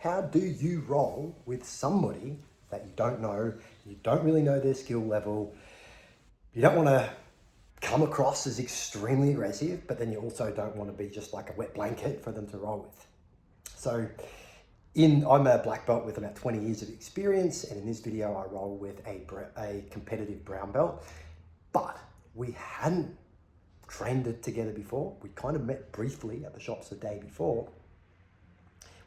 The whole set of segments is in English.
how do you roll with somebody that you don't know, you don't really know their skill level, you don't want to come across as extremely aggressive, but then you also don't want to be just like a wet blanket for them to roll with. So I'm a black belt with about 20 years of experience, and in this video I roll with a competitive brown belt, but we hadn't trained it together before. We kind of met briefly at the shops the day before.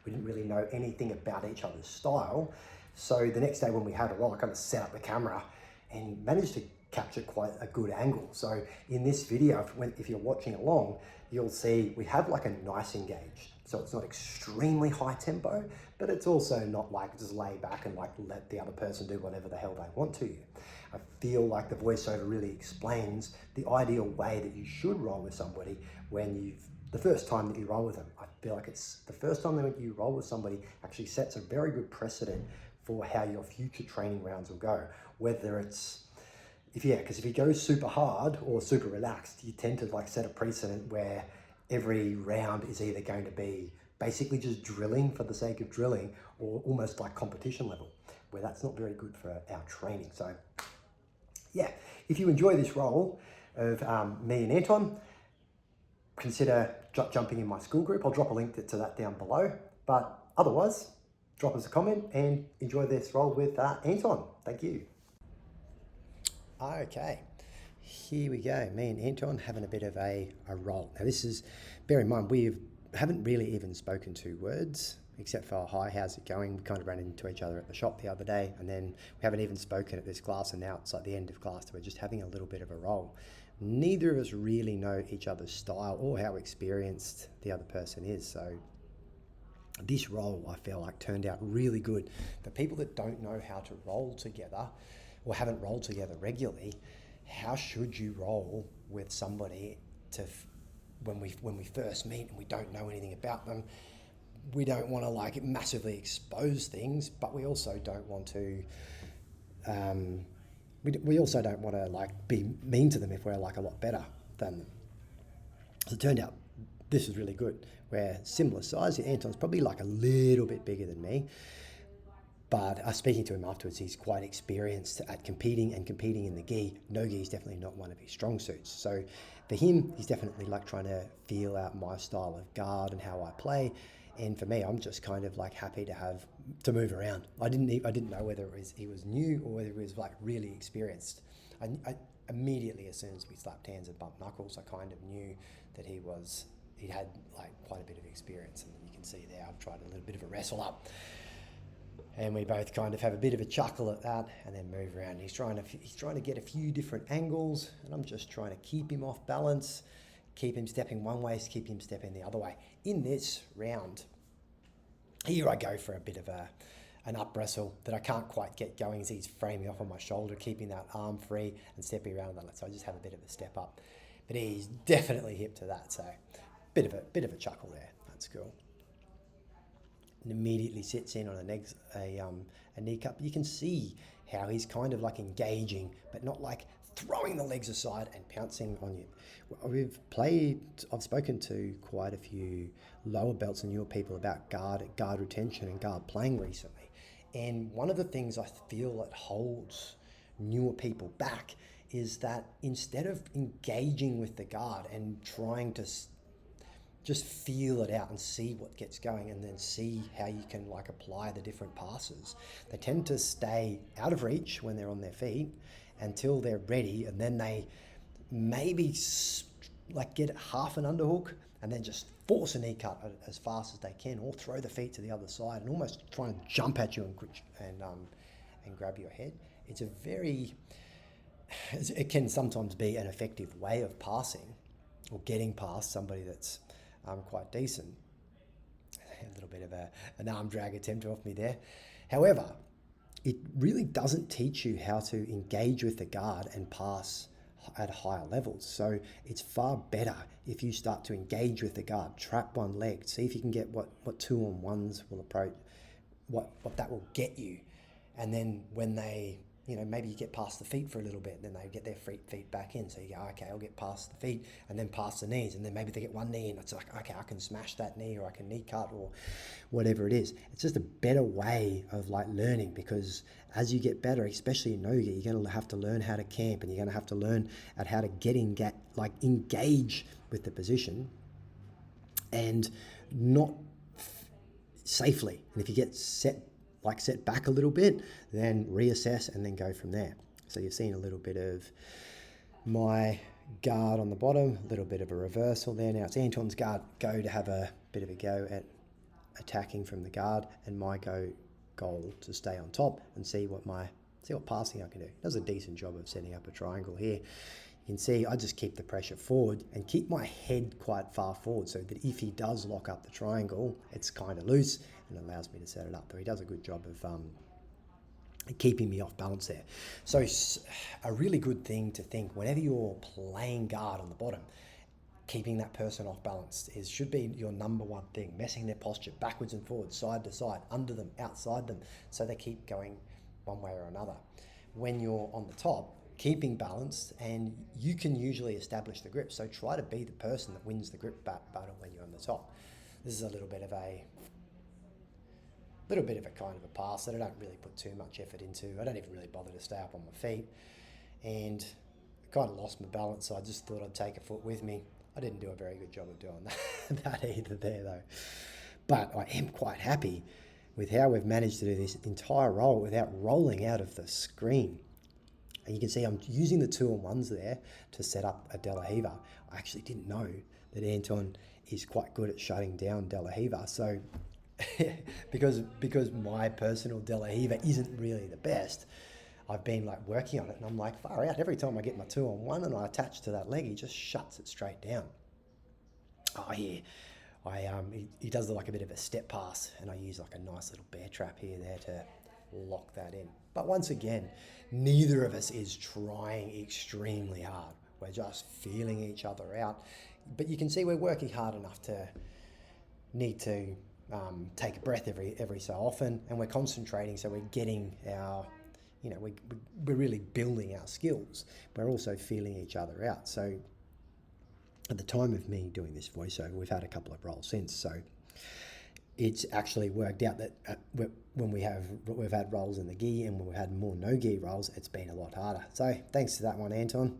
We didn't really know anything about each other's style. So the next day when we had a roll, I kind of set up the camera and managed to capture quite a good angle. So in this video, if you're watching along, you'll see we have like a nice engage. So it's not extremely high tempo, but it's also not like just lay back and like let the other person do whatever the hell they want to you. I feel like the voiceover really explains the ideal way that you should roll with somebody the first time that you roll with them. I feel like it's the first time that you roll with somebody actually sets a very good precedent for how your future training rounds will go. Whether it's, because if you go super hard or super relaxed, you tend to like set a precedent where every round is either going to be basically just drilling for the sake of drilling or almost like competition level, where that's not very good for our training. So yeah, if you enjoy this roll of me and Anton, consider jumping in my school group. I'll drop a link to that down below. But otherwise, drop us a comment and enjoy this roll with Anton. Thank you. Okay, here we go. Me and Anton having a bit of a roll. Now this is, bear in mind, we haven't really even spoken 2 words, except for, hi, how's it going? We kind of ran into each other at the shop the other day, and then we haven't even spoken at this class, and now it's like the end of class, so we're just having a little bit of a roll. Neither of us really know each other's style or how experienced the other person is. So this roll, I feel like, turned out really good. For people that don't know how to roll together or haven't rolled together regularly, how should you roll with somebody when we first meet and we don't know anything about them? We don't want to like massively expose things, but we also don't want to we also don't want to like be mean to them if we're like a lot better than them. So it turned out this is really good. We're similar size. Anton's probably like a little bit bigger than me, but speaking to him afterwards, he's quite experienced at competing in the gi. No gi is definitely not one of his strong suits. So for him, he's definitely like trying to feel out my style of guard and how I play. And for me, I'm just kind of like happy to move around. I didn't know whether he was new or whether he was like really experienced. I immediately, as soon as we slapped hands and bumped knuckles, I kind of knew that he had like quite a bit of experience. And you can see there, I've tried a little bit of a wrestle up, and we both kind of have a bit of a chuckle at that, and then move around. He's trying to get a few different angles, and I'm just trying to keep him off balance. Keep him stepping one way, keep him stepping the other way. In this round, here I go for a bit of an up wrestle that I can't quite get going as he's framing off on my shoulder, keeping that arm free and stepping around that. So I just have a bit of a step up. But he's definitely hip to that, so bit of a chuckle there. That's cool. And immediately sits in on a knee cup. You can see how he's kind of like engaging, but not like throwing the legs aside and pouncing on you. I've spoken to quite a few lower belts and newer people about guard retention and guard playing recently. And one of the things I feel that holds newer people back is that instead of engaging with the guard and trying to just feel it out and see what gets going and then see how you can like apply the different passes, they tend to stay out of reach when they're on their feet until they're ready, and then they maybe like get half an underhook and then just force a knee cut as fast as they can, or throw the feet to the other side and almost try and jump at you and grab your head. It can sometimes be an effective way of passing or getting past somebody that's quite decent. A little bit of an arm drag attempt off me there. However, it really doesn't teach you how to engage with the guard and pass at higher levels. So it's far better if you start to engage with the guard, trap one leg, see if you can get what 2-on-1s will approach, what that will get you. And then when they maybe you get past the feet for a little bit, then they get their feet back in. So you go, okay, I'll get past the feet and then past the knees. And then maybe they get one knee and it's like, okay, I can smash that knee, or I can knee cut, or whatever it is. It's just a better way of like learning, because as you get better, especially in Nogi, you're going to have to learn how to camp, and you're going to have to learn at how to engage with the position and not safely. And if you get set back a little bit, then reassess and then go from there. So you've seen a little bit of my guard on the bottom, a little bit of a reversal there. Now it's Anton's go to have a bit of a go at attacking from the guard, and my goal to stay on top and see what passing I can do. Does a decent job of setting up a triangle here. You can see I just keep the pressure forward and keep my head quite far forward, so that if he does lock up the triangle, it's kind of loose and allows me to set it up. But he does a good job of keeping me off balance there. So a really good thing to think whenever you're playing guard on the bottom, keeping that person off balance should be your number one thing. Messing their posture backwards and forwards, side to side, under them, outside them, so they keep going one way or another. When you're on the top, keeping balanced, and you can usually establish the grip. So try to be the person that wins the grip battle when you're on the top. This is a little bit of a kind of a pass that I don't really put too much effort into. I don't even really bother to stay up on my feet, and I kind of lost my balance, so I just thought I'd take a foot with me. I didn't do a very good job of doing that either there though. But I am quite happy with how we've managed to do this entire roll without rolling out of the screen. And you can see I'm using the 2-on-1s there to set up a De La Riva. I actually didn't know that Anton is quite good at shutting down De La Riva. So because my personal De La Riva isn't really the best, I've been like working on it, and I'm like, far out. Every time I get my 2-on-1 and I attach to that leg, he just shuts it straight down. Oh yeah. He does like a bit of a step pass, and I use like a nice little bear trap here there to lock that in. But once again, neither of us is trying extremely hard. We're just feeling each other out. But you can see we're working hard enough to need to take a breath every so often, and we're concentrating, so we're getting our, we're really building our skills. We're also feeling each other out. So at the time of me doing this voiceover, we've had a couple of rolls since, so it's actually worked out that when we've had rolls in the gi and when we've had more no gi rolls, it's been a lot harder. So thanks to that one, Anton.